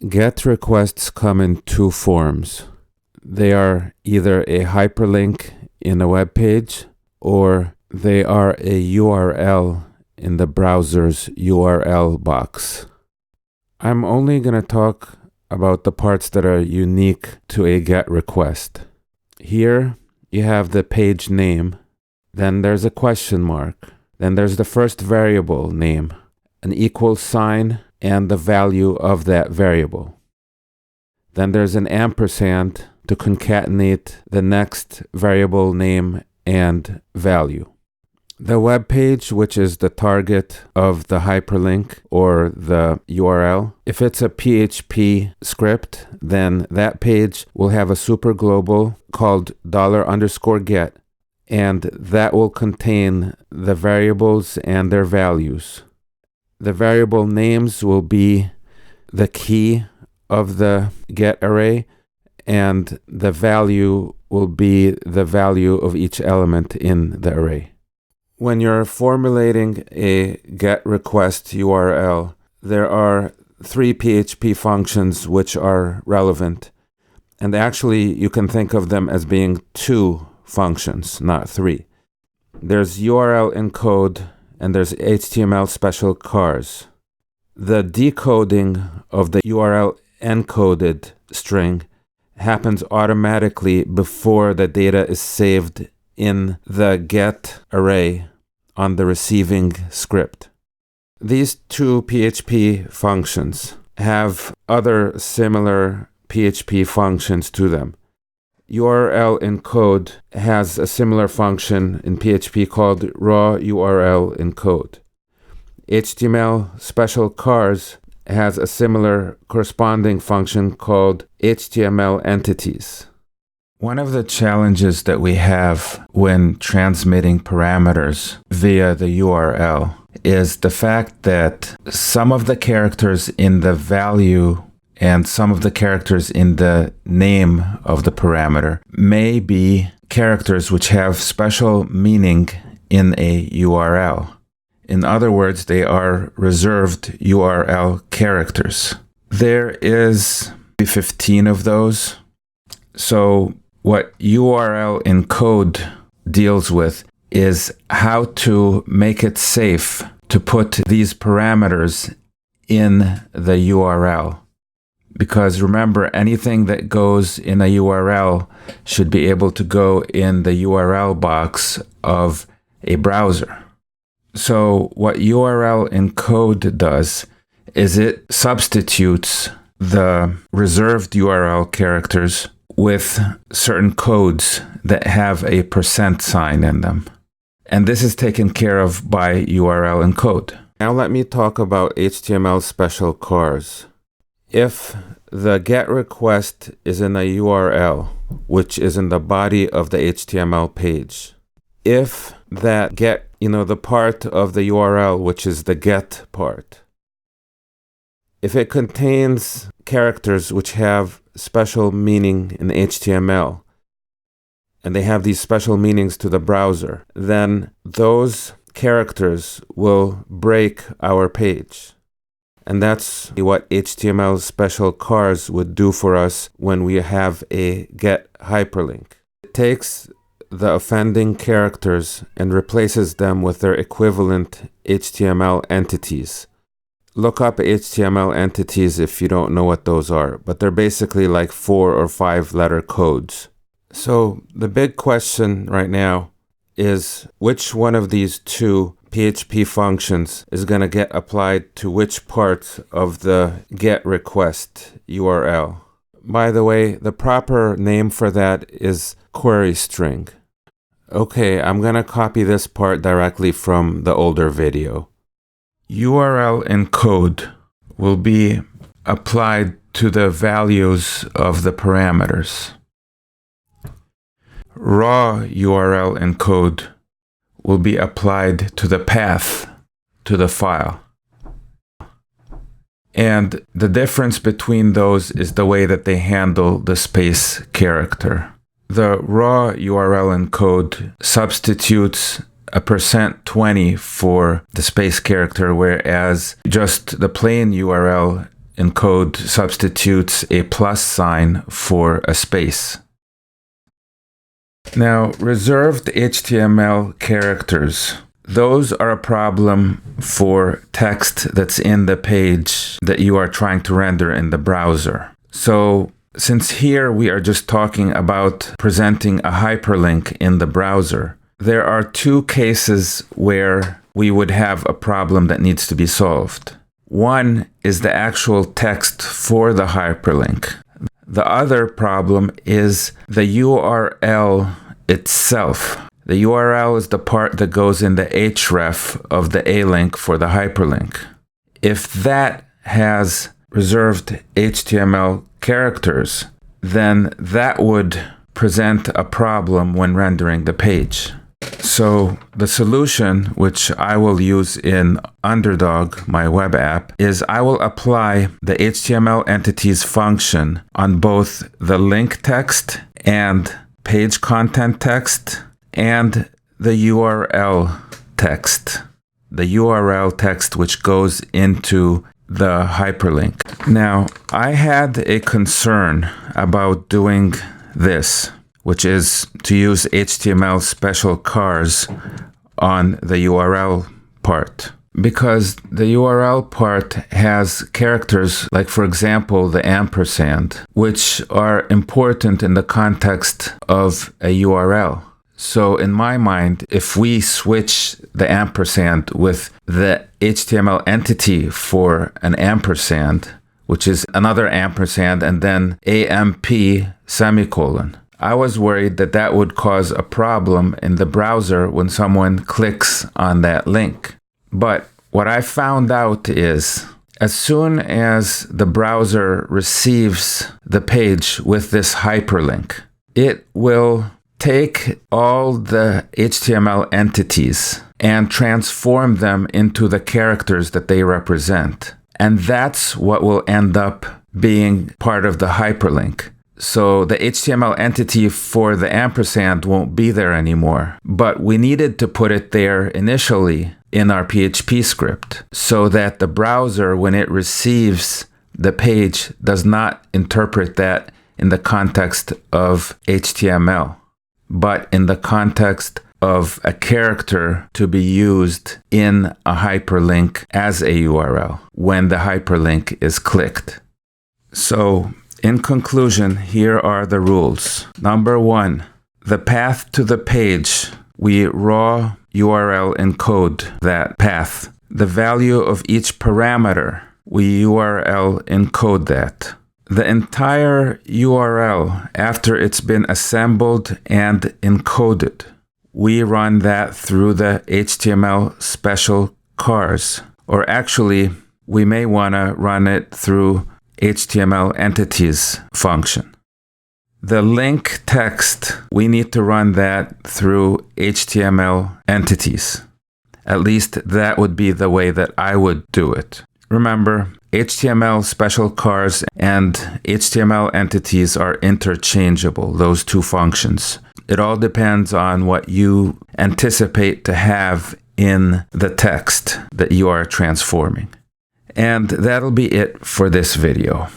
GET requests come in two forms. They are either a hyperlink in a web page, or they are a URL in the browser's URL box. I'm only going to talk about the parts that are unique to a GET request. Here you have the page name, then there's a question mark, then there's the first variable name, an equal sign, and the value of that variable. Then there's an ampersand to concatenate the next variable name and value. The web page, which is the target of the hyperlink or the URL, if it's a PHP script, then that page will have a superglobal called $_get, and that will contain the variables and their values. The variable names will be the key of the get array, and the value will be the value of each element in the array. When you're formulating a GET request URL, there are 3 PHP functions which are relevant. And actually, you can think of them as being 2 functions, not 3. There's URL encode and there's HTML special cars. The decoding of the URL encoded string happens automatically before the data is saved in the GET array on the receiving script. These 2 PHP functions have other similar PHP functions to them. URL encode has a similar function in PHP called raw URL encode. HTML special cars has a similar corresponding function called HTML entities. One of the challenges that we have when transmitting parameters via the URL is the fact that some of the characters in the value and some of the characters in the name of the parameter may be characters which have special meaning in a URL. In other words, they are reserved URL characters. There is 15 of those. So what URL encode deals with is how to make it safe to put these parameters in the URL. Because remember, anything that goes in a URL should be able to go in the URL box of a browser. So what URL encode does is it substitutes the reserved URL characters with certain codes that have a % in them. And this is taken care of by URL encode. Now let me talk about HTML special cars. If the GET request is in a URL, which is in the body of the HTML page, if that GET, the part of the URL, which is the GET part, if it contains characters which have special meaning in HTML, and they have these special meanings to the browser, then those characters will break our page. And that's what HTML special cars would do for us when we have a GET hyperlink. It takes the offending characters and replaces them with their equivalent HTML entities. Look up HTML entities if you don't know what those are, but they're basically like 4 or 5 letter codes. So the big question right now is which one of these 2 PHP functions is going to get applied to which part of the GET request URL. By the way, the proper name for that is query string. Okay, I'm going to copy this part directly from the older video. URL encode will be applied to the values of the parameters. Raw URL encode will be applied to the path to the file. And the difference between those is the way that they handle the space character. The raw URL encode substitutes a %20 for the space character, whereas just the plain URL in code substitutes a plus sign for a space. Now, reserved HTML characters. Those are a problem for text that's in the page that you are trying to render in the browser. So, since here we are just talking about presenting a hyperlink in the browser, there are two cases where we would have a problem that needs to be solved. One is the actual text for the hyperlink. The other problem is the URL itself. The URL is the part that goes in the href of the A-link for the hyperlink. If that has reserved HTML characters, then that would present a problem when rendering the page. So the solution, which I will use in Underdog, my web app, is I will apply the HTML entities function on both the link text and page content text and the URL text. The URL text which goes into the hyperlink. Now, I had a concern about doing this, which is to use HTML special cars on the URL part. Because the URL part has characters like, for example, the ampersand, which are important in the context of a URL. So in my mind, if we switch the ampersand with the HTML entity for an ampersand, which is another ampersand and then AMP semicolon, I was worried that that would cause a problem in the browser when someone clicks on that link. But what I found out is, as soon as the browser receives the page with this hyperlink, it will take all the HTML entities and transform them into the characters that they represent. And that's what will end up being part of the hyperlink. So the HTML entity for the ampersand won't be there anymore. But we needed to put it there initially in our PHP script so that the browser, when it receives the page, does not interpret that in the context of HTML, but in the context of a character to be used in a hyperlink as a URL when the hyperlink is clicked. So, in conclusion, here are the rules. Number 1, the path to the page, we raw URL encode that path. The value of each parameter, we URL encode that. The entire URL, after it's been assembled and encoded, we run that through the HTML special cars. Or actually, we may want to run it through HTML entities function. The link text, we need to run that through HTML entities. At least that would be the way that I would do it. Remember, HTML special cars and HTML entities are interchangeable, those two functions. It all depends on what you anticipate to have in the text that you are transforming. And that'll be it for this video.